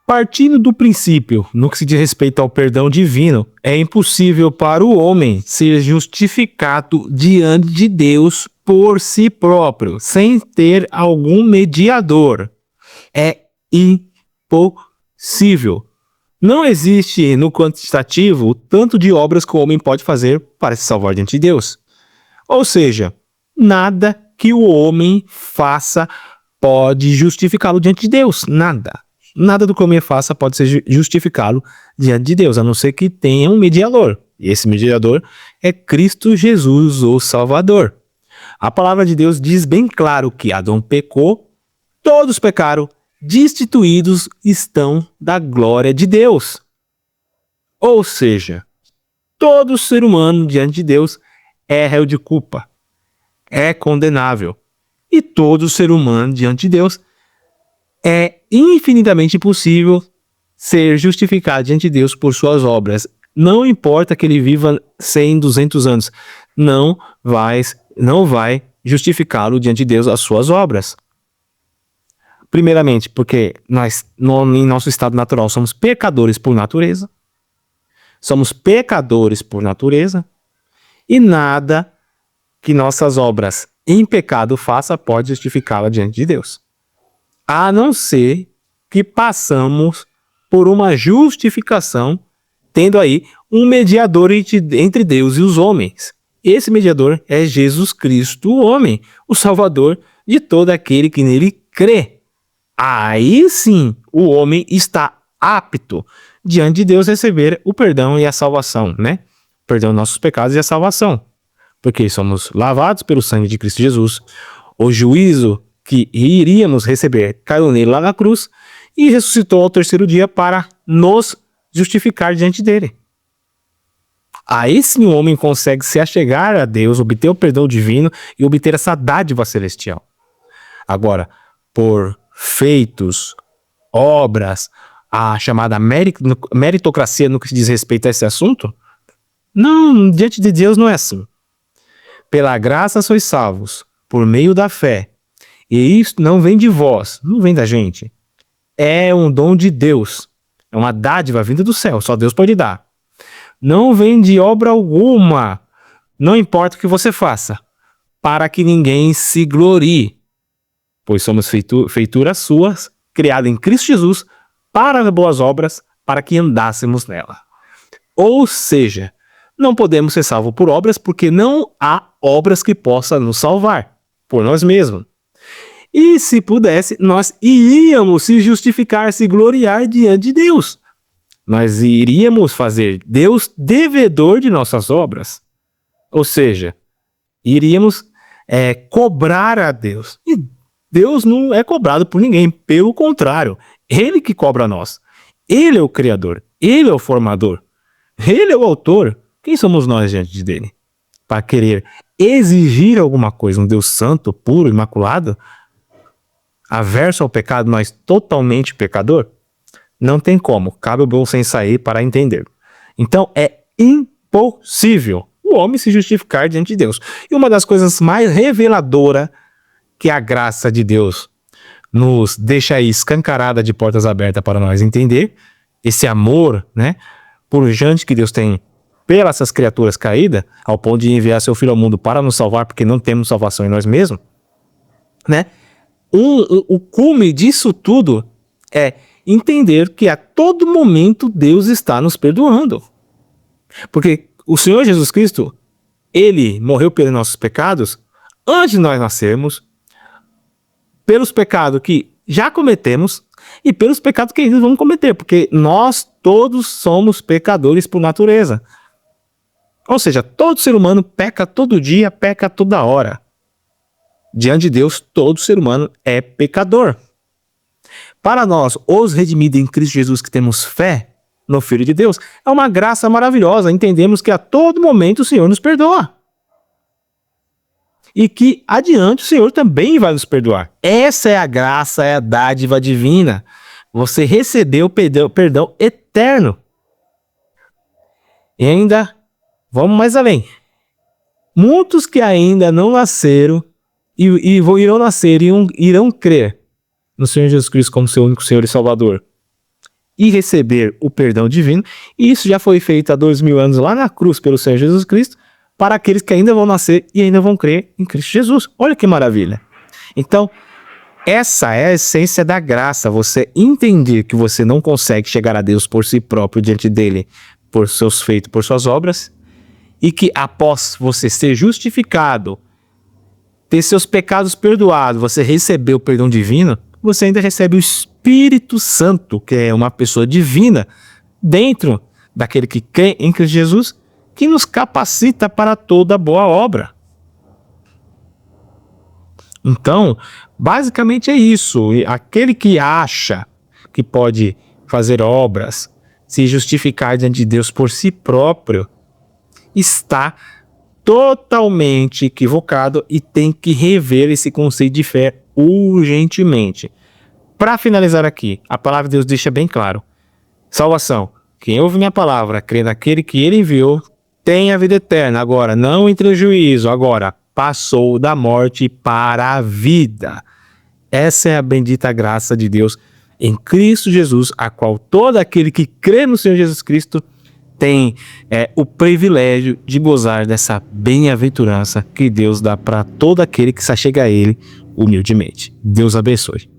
Partindo do princípio, no que se diz respeito ao perdão divino, é impossível para o homem ser justificado diante de Deus por si próprio, sem ter algum mediador. É impossível. Não existe no quantitativo o tanto de obras que o homem pode fazer para se salvar diante de Deus. Ou seja, nada que o homem faça pode justificá-lo diante de Deus. Nada. Nada do que o homem faça pode ser justificá-lo diante de Deus, a não ser que tenha um mediador. E esse mediador é Cristo Jesus, o Salvador. A palavra de Deus diz bem claro que Adão pecou, todos pecaram, destituídos estão da glória de Deus. Ou seja, todo ser humano diante de Deus é réu de culpa, é condenável. E todo ser humano diante de Deus é infinitamente impossível ser justificado diante de Deus por suas obras. Não importa que ele viva 100, 200 anos, não vai justificá-lo diante de Deus as suas obras. Primeiramente, porque nós, em nosso estado natural, somos pecadores por natureza. Somos pecadores por natureza. E nada que nossas obras em pecado faça pode justificá-la diante de Deus. A não ser que passamos por uma justificação, tendo aí um mediador entre Deus e os homens. Esse mediador é Jesus Cristo, o homem, o Salvador de todo aquele que nele crê. Aí sim, o homem está apto diante de Deus receber o perdão e a salvação, né? O perdão dos nossos pecados e a salvação. Porque somos lavados pelo sangue de Cristo Jesus. O juízo que iríamos receber caiu nele lá na cruz e ressuscitou ao terceiro dia para nos justificar diante dele. Aí sim o homem consegue se achegar a Deus, obter o perdão divino e obter essa dádiva celestial. Agora, por feitos, obras, a chamada meritocracia no que se diz respeito a esse assunto, não, diante de Deus não é assim. Pela graça sois salvos, por meio da fé. E isso não vem de vós, não vem da gente. É um dom de Deus. É uma dádiva vinda do céu, só Deus pode dar. Não vem de obra alguma, não importa o que você faça, para que ninguém se glorie. Pois somos feituras suas, criadas em Cristo Jesus, para boas obras, para que andássemos nela. Ou seja, não podemos ser salvos por obras, porque não há obras que possam nos salvar, por nós mesmos. E se pudesse, nós iríamos se justificar, se gloriar diante de Deus. Nós iríamos fazer Deus devedor de nossas obras. Ou seja, iríamos cobrar a Deus. E Deus não é cobrado por ninguém, pelo contrário, Ele que cobra a nós. Ele é o Criador, Ele é o formador, Ele é o autor. Quem somos nós diante dele? Para querer exigir alguma coisa, um Deus santo, puro, imaculado, averso ao pecado, mas totalmente pecador? Não tem como, cabe o bom senso aí para entender. Então é impossível o homem se justificar diante de Deus. E uma das coisas mais reveladoras que a graça de Deus nos deixa aí escancarada de portas abertas para nós entender, esse amor, né, pujante que Deus tem pelas essas criaturas caídas, ao ponto de enviar seu Filho ao mundo para nos salvar, porque não temos salvação em nós mesmos, né? O cume disso tudo é entender que a todo momento Deus está nos perdoando. Porque o Senhor Jesus Cristo, Ele morreu pelos nossos pecados antes de nós nascermos, pelos pecados que já cometemos e pelos pecados que ainda vamos cometer, porque nós todos somos pecadores por natureza. Ou seja, todo ser humano peca todo dia, peca toda hora. Diante de Deus, todo ser humano é pecador. Para nós, os redimidos em Cristo Jesus, que temos fé no Filho de Deus, é uma graça maravilhosa. Entendemos que a todo momento o Senhor nos perdoa. E que adiante o Senhor também vai nos perdoar. Essa é a graça, é a dádiva divina. Você recebeu o perdão eterno. E ainda, vamos mais além. Muitos que ainda não nasceram irão nascer e irão crer no Senhor Jesus Cristo como seu único Senhor e Salvador. e receber o perdão divino. E isso já foi feito há 2000 anos lá na cruz pelo Senhor Jesus Cristo, para aqueles que ainda vão nascer e ainda vão crer em Cristo Jesus. Olha que maravilha. Então, essa é a essência da graça, você entender que você não consegue chegar a Deus por si próprio, diante dele, por seus feitos, por suas obras, e que após você ser justificado, ter seus pecados perdoados, você receber o perdão divino, você ainda recebe o Espírito Santo, que é uma pessoa divina, dentro daquele que crê em Cristo Jesus, que nos capacita para toda boa obra. Então, basicamente é isso. E aquele que acha que pode fazer obras, se justificar diante de Deus por si próprio, está totalmente equivocado e tem que rever esse conceito de fé urgentemente. Para finalizar aqui, a palavra de Deus deixa bem claro: salvação, quem ouve minha palavra, crê naquele que ele enviou, tem a vida eterna. Agora, não entre no juízo, agora passou da morte para a vida. Essa é a bendita graça de Deus em Cristo Jesus, a qual todo aquele que crê no Senhor Jesus Cristo tem o privilégio de gozar dessa bem-aventurança que Deus dá para todo aquele que se achega a Ele humildemente. Deus abençoe.